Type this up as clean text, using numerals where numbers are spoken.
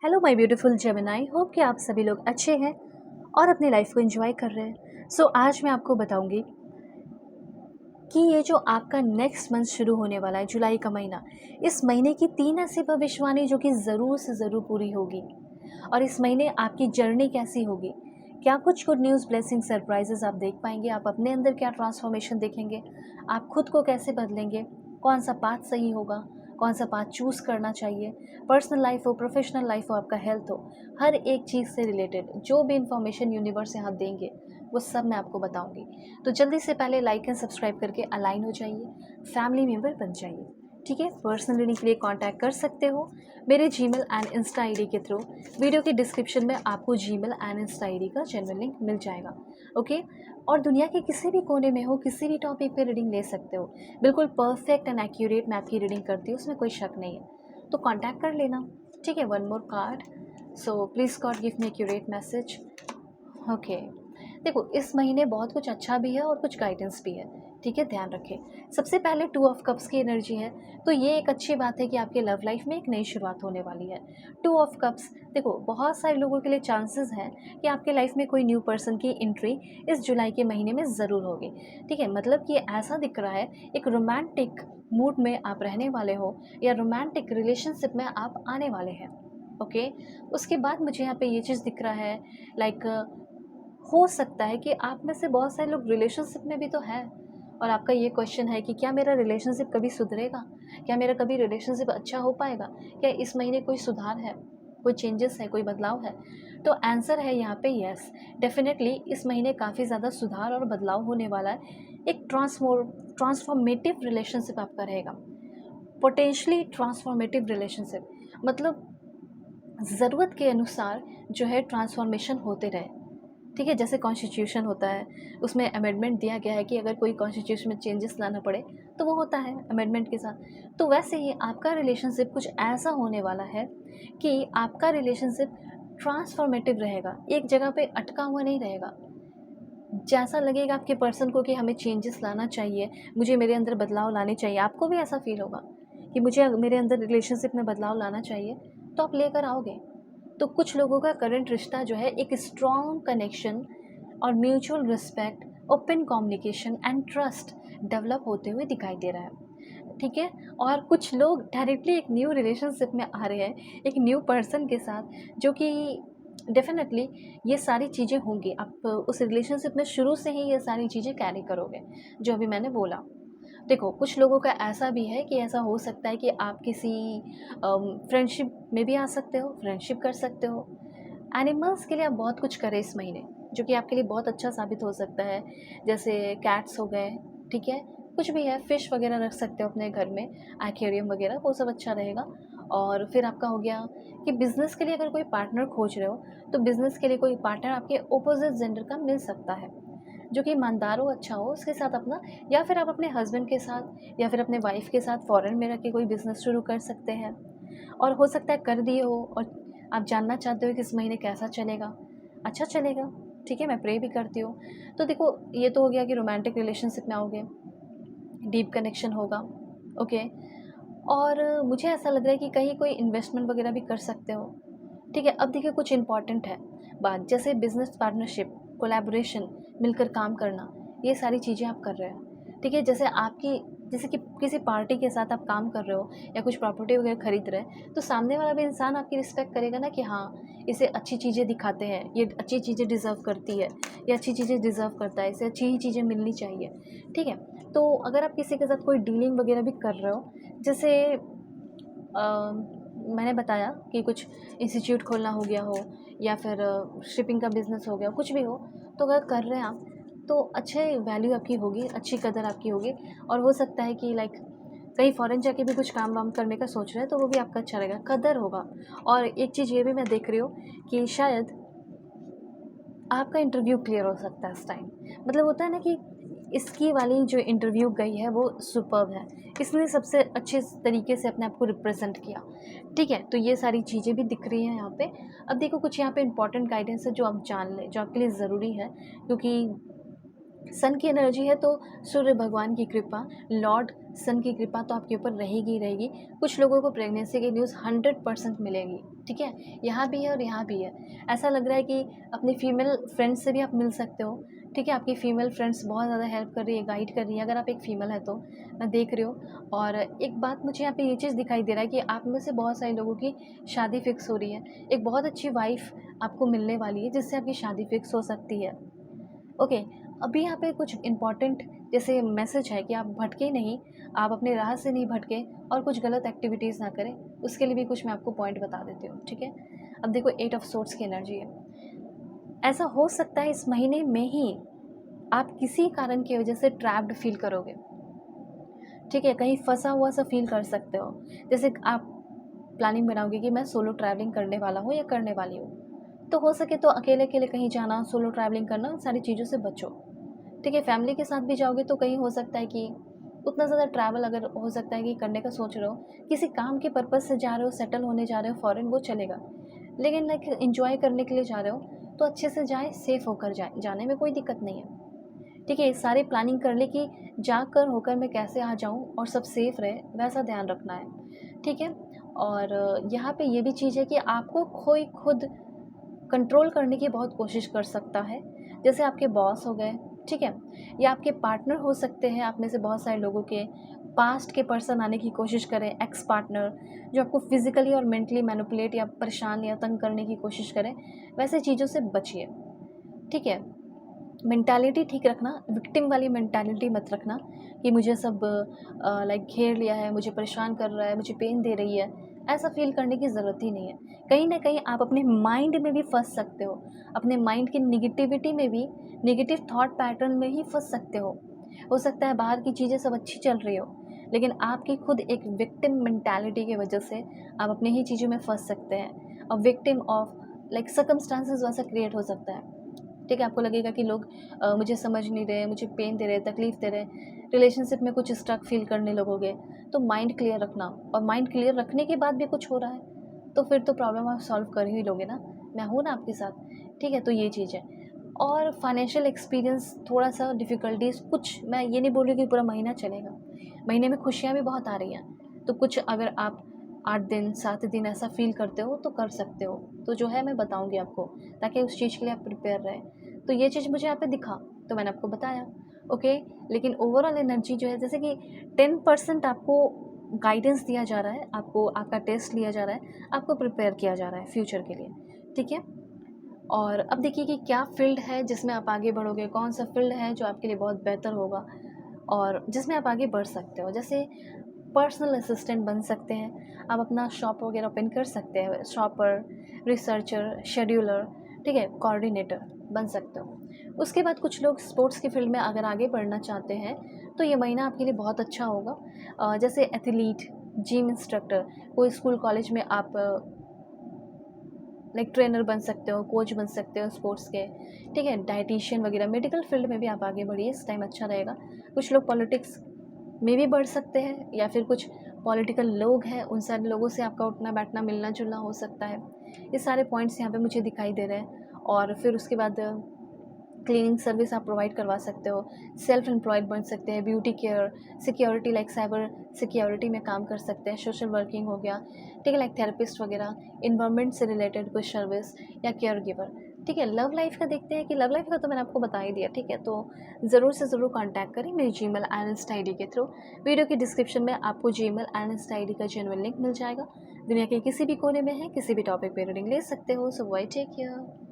Hello my beautiful Gemini, hope कि आप सभी लोग अच्छे हैं और अपनी लाइफ को एंजॉय कर रहे हैं। आज मैं आपको बताऊंगी कि ये जो आपका नेक्स्ट मंथ शुरू होने वाला है, जुलाई का महीना, इस महीने की 3 ऐसी भविष्यवाणी जो कि ज़रूर से ज़रूर पूरी होगी। और इस महीने आपकी जर्नी कैसी होगी, क्या कुछ गुड न्यूज़, ब्लेसिंग, सरप्राइजेस आप देख पाएंगे, आप अपने अंदर क्या ट्रांसफॉर्मेशन देखेंगे, आप खुद को कैसे बदलेंगे, कौन सा पाथ सही होगा, कौन सा पाथ चूज़ करना चाहिए, पर्सनल लाइफ हो, प्रोफेशनल लाइफ हो, आपका हेल्थ हो, हर एक चीज़ से रिलेटेड जो भी इंफॉर्मेशन यूनिवर्स यहाँ देंगे वो सब मैं आपको बताऊंगी। तो जल्दी से पहले लाइक एंड सब्सक्राइब करके अलाइन हो जाइए, फैमिली मेम्बर बन जाइए। ठीक है, पर्सनल रीडिंग के लिए कांटेक्ट कर सकते हो मेरे जीमेल एंड इंस्टा आईडी के थ्रू। वीडियो के डिस्क्रिप्शन में आपको जीमेल एंड इंस्टा आईडी का जेन्युइन लिंक मिल जाएगा। ओके, और दुनिया के किसी भी कोने में हो, किसी भी टॉपिक पे रीडिंग ले सकते हो। बिल्कुल परफेक्ट एंड एक्यूरेट मैं आपकी रीडिंग करती हूँ, उसमें कोई शक नहीं है, तो कांटेक्ट कर लेना। ठीक है, one more card, so please God give me accurate message. Okay, देखो इस महीने बहुत कुछ अच्छा भी है और कुछ गाइडेंस भी है। ठीक है, ध्यान रखें। सबसे पहले 2 ऑफ कप्स की एनर्जी है, तो ये एक अच्छी बात है कि आपके लव लाइफ में एक नई शुरुआत होने वाली है। 2 ऑफ कप्स, देखो बहुत सारे लोगों के लिए चांसेस हैं कि आपके लाइफ में कोई न्यू पर्सन की एंट्री इस जुलाई के महीने में ज़रूर होगी। ठीक है, मतलब कि ऐसा दिख रहा है एक रोमांटिक मूड में आप रहने वाले हो या रोमांटिक रिलेशनशिप में आप आने वाले हैं। ओके, उसके बाद मुझे यहाँ पे ये चीज़ दिख रहा है, लाइक हो सकता है कि आप में से बहुत सारे लोग रिलेशनशिप में भी तो हैं और आपका ये क्वेश्चन है कि क्या मेरा रिलेशनशिप कभी सुधरेगा, क्या मेरा कभी रिलेशनशिप अच्छा हो पाएगा, क्या इस महीने कोई सुधार है, कोई चेंजेस है, कोई बदलाव है। तो आंसर है यहाँ पे यस, डेफिनेटली इस महीने काफ़ी ज़्यादा सुधार और बदलाव होने वाला है। एक ट्रांसफॉर्मेटिव रिलेशनशिप आपका रहेगा, पोटेंशली ट्रांसफॉर्मेटिव रिलेशनशिप, मतलब ज़रूरत के अनुसार जो है ट्रांसफॉर्मेशन होते रहे। ठीक है, जैसे कॉन्स्टिट्यूशन होता है, उसमें अमेंडमेंट दिया गया है कि अगर कोई कॉन्स्टिट्यूशन में चेंजेस लाना पड़े तो वो होता है अमेंडमेंट के साथ। तो वैसे ही आपका रिलेशनशिप कुछ ऐसा होने वाला है कि आपका रिलेशनशिप ट्रांसफॉर्मेटिव रहेगा, एक जगह पे अटका हुआ नहीं रहेगा। जैसा लगेगा आपके पर्सन को कि हमें चेंजेस लाना चाहिए, मुझे मेरे अंदर बदलाव लाने चाहिए, आपको भी ऐसा फील होगा कि मुझे मेरे अंदर रिलेशनशिप में बदलाव लाना चाहिए, तो आप लेकर आओगे। तो कुछ लोगों का करंट रिश्ता जो है एक स्ट्रॉन्ग कनेक्शन और mutual respect, open communication and trust develop होते हुए दिखाई दे रहा है। ठीक है, और कुछ लोग डायरेक्टली एक न्यू रिलेशनशिप में आ रहे हैं, एक न्यू पर्सन के साथ, जो कि डेफिनेटली ये सारी चीज़ें होंगी। आप उस रिलेशनशिप में शुरू से ही ये सारी चीज़ें कैरी करोगे जो अभी मैंने बोला। देखो कुछ लोगों का ऐसा भी है कि ऐसा हो सकता है कि आप किसी फ्रेंडशिप में भी आ सकते हो, फ्रेंडशिप कर सकते हो। एनिमल्स के लिए आप बहुत कुछ करें इस महीने, जो कि आपके लिए बहुत अच्छा साबित हो सकता है। जैसे कैट्स हो गए, ठीक है, कुछ भी है, फ़िश वगैरह रख सकते हो अपने घर में, एक्वेरियम वगैरह, वो सब अच्छा रहेगा। और फिर आपका हो गया कि बिज़नेस के लिए अगर कोई पार्टनर खोज रहे हो, तो बिज़नेस के लिए कोई पार्टनर आपके ऑपोजिट जेंडर का मिल सकता है, जो कि ईमानदार हो, अच्छा हो, उसके साथ अपना, या फिर आप अपने हस्बैंड के साथ या फिर अपने वाइफ के साथ फ़ॉरेन में रह के कोई बिज़नेस शुरू कर सकते हैं। और हो सकता है कर दिए हो और आप जानना चाहते हो कि इस महीने कैसा चलेगा, अच्छा चलेगा। ठीक है, मैं प्रे भी करती हूँ। तो देखो ये तो हो गया कि रोमांटिक रिलेशनशिप में आओगे, डीप कनेक्शन होगा। ओके, और मुझे ऐसा लग रहा है कि कहीं कोई इन्वेस्टमेंट वगैरह भी कर सकते हो। ठीक है, अब देखिए कुछ इंपॉर्टेंट है बात, जैसे बिजनेस पार्टनरशिप, कोलैबोरेशन, मिलकर काम करना, ये सारी चीज़ें आप कर रहे हैं। ठीक है, जैसे कि किसी पार्टी के साथ आप काम कर रहे हो या कुछ प्रॉपर्टी वगैरह खरीद रहे हैं, तो सामने वाला भी इंसान आपकी रिस्पेक्ट करेगा ना कि हाँ, इसे अच्छी चीज़ें दिखाते हैं, ये अच्छी चीज़ें डिज़र्व करती है, ये अच्छी चीज़ें डिज़र्व करता है, इसे अच्छी ही चीज़ें मिलनी चाहिए। ठीक है, तो अगर आप किसी के साथ कोई डीलिंग वगैरह भी कर रहे हो, जैसे मैंने बताया कि कुछ इंस्टीट्यूट खोलना हो गया हो या फिर शिपिंग का बिज़नेस हो गया, कुछ भी हो, तो अगर कर रहे हैं आप, तो अच्छे वैल्यू आपकी होगी, अच्छी कदर आपकी होगी। और हो सकता है कि लाइक कहीं फ़ॉरेन जाके भी कुछ काम वाम करने का सोच रहे हैं, तो वो भी आपका अच्छा रहेगा, कदर होगा। और एक चीज़ ये भी मैं देख रही हूँ कि शायद आपका इंटरव्यू क्लियर हो सकता है इस टाइम। मतलब होता है ना कि इसकी वाली जो इंटरव्यू गई है वो सुपर्ब है, इसने सबसे अच्छे तरीके से अपने आप को रिप्रेजेंट किया। ठीक है, तो ये सारी चीज़ें भी दिख रही हैं यहाँ पे। अब देखो कुछ यहाँ पे इंपॉर्टेंट गाइडेंस है जो आप जान लें, जो आपके लिए ज़रूरी है, क्योंकि सन की एनर्जी है तो सूर्य भगवान की कृपा, लॉर्ड सन की कृपा तो आपके ऊपर रहेगी ही रहेगी। कुछ लोगों को प्रेगनेंसी की न्यूज़ 100% मिलेगी, ठीक है? यहाँ भी है और यहाँ भी है। ऐसा लग रहा है कि अपनी फीमेल फ्रेंड्स से भी आप मिल सकते हो, ठीक है? आपकी फीमेल फ्रेंड्स बहुत ज़्यादा हेल्प कर रही है, गाइड कर रही है, अगर आप एक फीमेल है तो, मैं देख रही हूँ। और एक बात मुझे यहाँ पे ये चीज़ दिखाई दे रहा है कि आप में से बहुत सारे लोगों की शादी फिक्स हो रही है। एक बहुत अच्छी वाइफ़ आपको मिलने वाली है जिससे आपकी शादी फिक्स हो सकती है। ओके, अभी यहाँ पे कुछ इम्पॉर्टेंट जैसे मैसेज है कि आप भटके नहीं, आप अपने राह से नहीं भटके और कुछ गलत एक्टिविटीज़ ना करें, उसके लिए भी कुछ मैं आपको पॉइंट बता देती हूँ, ठीक है? अब देखो 8 ऑफ सोर्ड्स की एनर्जी है। ऐसा हो सकता है इस महीने में ही आप किसी कारण की वजह से ट्रैप्ड फील करोगे, ठीक है? कहीं फँसा हुआ सा फील कर सकते हो। जैसे आप प्लानिंग बनाओगे कि मैं सोलो ट्रैवलिंग करने वाला हूँ या करने वाली हूँ, तो हो सके तो अकेले-अकेले कहीं जाना, सोलो ट्रैवलिंग करना, उन सारी चीज़ों से बचो। ठीक है, फैमिली के साथ भी जाओगे तो कहीं हो सकता है कि उतना ज़्यादा ट्रैवल अगर हो सकता है कि करने का सोच रहे हो, किसी काम के पर्पज़ से जा रहे हो, सेटल होने जा रहे हो फॉरेन, वो चलेगा। लेकिन लाइक एन्जॉय करने के लिए जा रहे हो, तो अच्छे से जाएँ, सेफ़ होकर जाएँ, जाने में कोई दिक्कत नहीं है। ठीक है, सारी प्लानिंग कर ली कि जाकर होकर मैं कैसे आ जाऊँ और सब सेफ़ रहे, वैसा ध्यान रखना है। ठीक है? और यहाँ पे ये भी चीज़ है कि आपको कोई खुद कंट्रोल करने की बहुत कोशिश कर सकता है। जैसे आपके बॉस हो गए, ठीक है? या आपके पार्टनर हो सकते हैं, आप में से बहुत सारे लोगों के पास्ट के पर्सन आने की कोशिश करें, एक्स पार्टनर जो आपको फिज़िकली और मेंटली मैनिपुलेट या परेशान या तंग करने की कोशिश करें, वैसे चीज़ों से बचिए, ठीक है? मेंटालिटी ठीक रखना, विक्टिम वाली मेंटालिटी मत रखना कि मुझे सब लाइक घेर लिया है, मुझे परेशान कर रहा है, मुझे पेन दे रही है, ऐसा फ़ील करने की ज़रूरत ही नहीं है। कहीं न कहीं आप अपने माइंड में भी फँस सकते हो, अपने माइंड की नेगेटिविटी में भी, नेगेटिव थॉट पैटर्न में ही फँस सकते हो। हो सकता है बाहर की चीज़ें सब अच्छी चल रही हो, लेकिन आपकी खुद एक विक्टिम मेंटालिटी की वजह से आप अपनी ही चीज़ों में फँस सकते हैं। A victim of like circumstances वैसा क्रिएट हो सकता है। ठीक है, आपको लगेगा कि लोग मुझे समझ नहीं रहे, मुझे पेन दे रहे, तकलीफ़ दे रहे, रिलेशनशिप में कुछ स्ट्रक फ़ील करने लगोगे। तो माइंड क्लियर रखना, और माइंड क्लियर रखने के बाद भी कुछ हो रहा है, तो फिर तो प्रॉब्लम आप सॉल्व कर ही लोगे ना, मैं हूँ ना आपके साथ, ठीक है? तो ये चीज़ है। और फाइनेंशियल एक्सपीरियंस थोड़ा-सा डिफ़िकल्टीज़ कुछ, मैं ये नहीं बोल रही कि पूरा महीना चलेगा, महीने में खुशियाँ भी बहुत आ रही हैं, तो कुछ अगर आप 8 दिन, 7 दिन ऐसा फ़ील करते हो, तो कर सकते हो। तो जो है मैं बताऊँगी आपको, ताकि उस चीज़ के लिए आप प्रिपेयर रहें। तो ये चीज़ मुझे यहाँ पे दिखा, तो मैंने आपको बताया, ओके। लेकिन ओवरऑल एनर्जी जो है, जैसे कि 10% आपको गाइडेंस दिया जा रहा है, आपको आपका टेस्ट लिया जा रहा है, आपको प्रिपेयर किया जा रहा है फ्यूचर के लिए, ठीक है? और अब देखिए कि क्या फ़ील्ड है जिसमें आप आगे बढ़ोगे, कौन-सा फ़ील्ड है जो आपके लिए बहुत बेहतर होगा और जिसमें आप आगे बढ़ सकते हो। जैसे पर्सनल असिस्टेंट बन सकते हैं, आप अपना शॉप वगैरह ओपन कर सकते हैं, शॉपर, रिसर्चर, शेड्यूलर, ठीक है, कोऑर्डिनेटर बन सकते हो। उसके बाद कुछ लोग स्पोर्ट्स की फील्ड में अगर आगे बढ़ना चाहते हैं, तो ये महीना आपके लिए बहुत अच्छा होगा। जैसे एथलीट, जिम इंस्ट्रक्टर, कोई स्कूल कॉलेज में आप लाइक ट्रेनर बन सकते हो, कोच बन सकते हो स्पोर्ट्स के, ठीक है? डायटीशियन वगैरह, मेडिकल फील्ड में भी आप आगे बढ़िए, इस टाइम अच्छा रहेगा। कुछ लोग पॉलिटिक्स में भी बढ़ सकते हैं, या फिर कुछ पॉलिटिकल लोग हैं, उन सारे लोगों से आपका उठना-बैठना, मिलना-जुलना हो सकता है। ये सारे पॉइंट्स यहाँ पे मुझे दिखाई दे रहे हैं। और फिर उसके बाद क्लीनिंग सर्विस आप प्रोवाइड करवा सकते हो, सेल्फ एम्प्लॉयड बन सकते हैं, beauty care, security like cyber security में काम कर सकते हैं, सोशल वर्किंग हो गया, ठीक है, लाइक थेरेपिस्ट वगैरह, एनवायरनमेंट से रिलेटेड कुछ सर्विस या केयर गिवर, ठीक है। लव लाइफ का देखते हैं कि लव लाइफ का तो मैंने आपको बता ही दिया, ठीक है। तो ज़रूर से ज़रूर कॉन्टैक्ट करें मेरी जीमेल एंड इंस्टा आईडी के थ्रू। वीडियो की डिस्क्रिप्शन में आपको जीमेल एंड इंस्टा आईडी का जेन्युइन लिंक मिल जाएगा। दुनिया के किसी भी कोने में है, किसी भी टॉपिक पे रीडिंग ले सकते हो। सो बाय, टेक केयर।